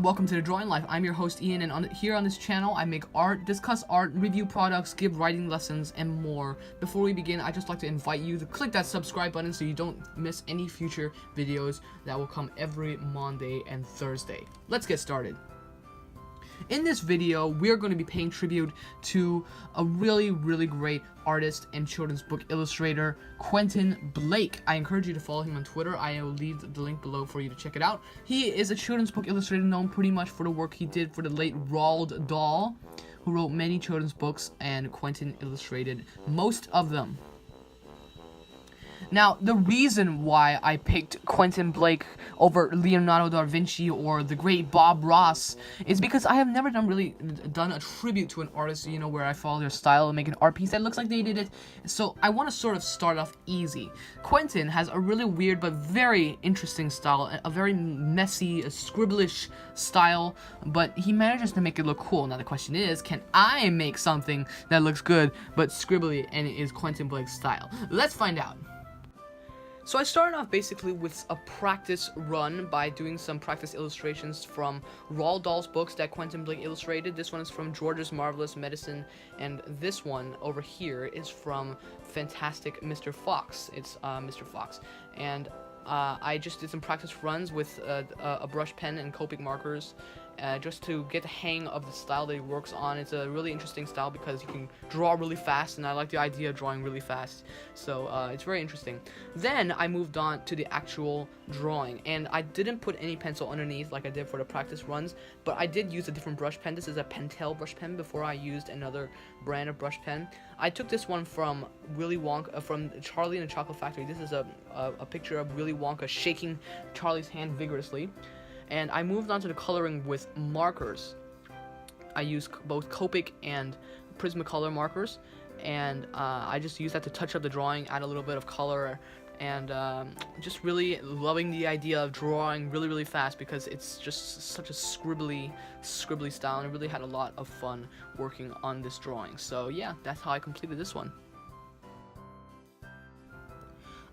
welcome to The Drawing Life. I'm your host Ian, and here on this channel I make art, discuss art, review products, give writing lessons, and more. Before we begin, I'd just like to invite you to click that subscribe button so you don't miss any future videos that will come every Monday and Thursday. Let's get started. In this video, we're going to be paying tribute to a really great artist and children's book illustrator, Quentin Blake. I encourage you to follow him on Twitter. I will leave the link below for you to check it out. He is a children's book illustrator known pretty much for the work he did for the late Roald Dahl, who wrote many children's books, and Quentin illustrated most of them. Now, the reason why I picked Quentin Blake over Leonardo da Vinci or the great Bob Ross is because I have never done a tribute to an artist, you know, where I follow their style and make an art piece that looks like they did it. So I want to sort of start off easy. Quentin has a really weird but very interesting style, a very messy, scribbleish style, but he manages to make it look cool. Now the question is, can I make something that looks good but scribbly and is Quentin Blake's style? Let's find out. So I started off basically with a practice run by doing some practice illustrations from Roald Dahl's books that Quentin Blake illustrated. This one is from George's Marvelous Medicine, and this one over here is from Fantastic Mr. Fox. It's Mr. Fox. And I just did some practice runs with a brush pen and Copic markers, just to get the hang of the style that he works on. It's a really interesting style because you can draw really fast, and I like the idea of drawing really fast, so it's very interesting. Then I moved on to the actual drawing, and I didn't put any pencil underneath like I did for the practice runs, but I did use a different brush pen. This is a Pentel Brush Pen before I used another brand of brush pen. I took this one from Willy Wonka, from Charlie and the Chocolate Factory. This is a picture of Willy Wonka shaking Charlie's hand vigorously. And I moved on to the coloring with markers. I use both Copic and Prismacolor markers, and I just use that to touch up the drawing, add a little bit of color, and just really loving the idea of drawing really fast because it's just such a scribbly style, and I really had a lot of fun working on this drawing. So yeah, that's how I completed this one.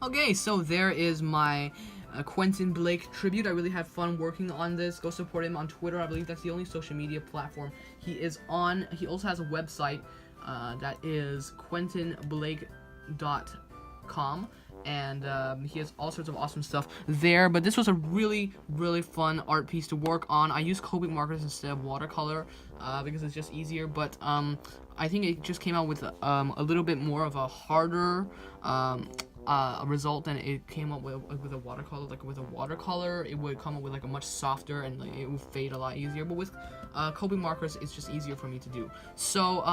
Okay, so there is my Quentin Blake tribute. I really had fun working on this. Go support him on Twitter. I believe that's the only social media platform he is on. He also has a website that is quentinblake.com, and he has all sorts of awesome stuff there. But this was a really fun art piece to work on. I used Copic markers instead of watercolor because it's just easier, but I think it just came out with a little bit more of a harder a result than it came up with a watercolor. Like with a watercolor, it would come up with like a much softer, and like, it would fade a lot easier. But with Copic markers, it's just easier for me to do. So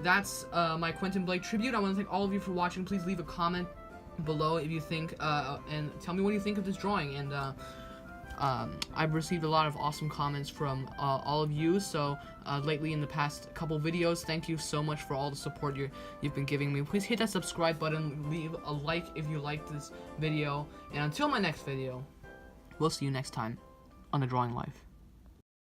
that's my Quentin Blake tribute. I want to thank all of you for watching. Please leave a comment below if you think, and tell me what you think of this drawing. And I've received a lot of awesome comments from all of you, so lately in the past couple videos. Thank you so much for all the support you've been giving me. Please hit that subscribe button, leave a like if you liked this video, and until my next video, we'll see you next time on The Drawing Life.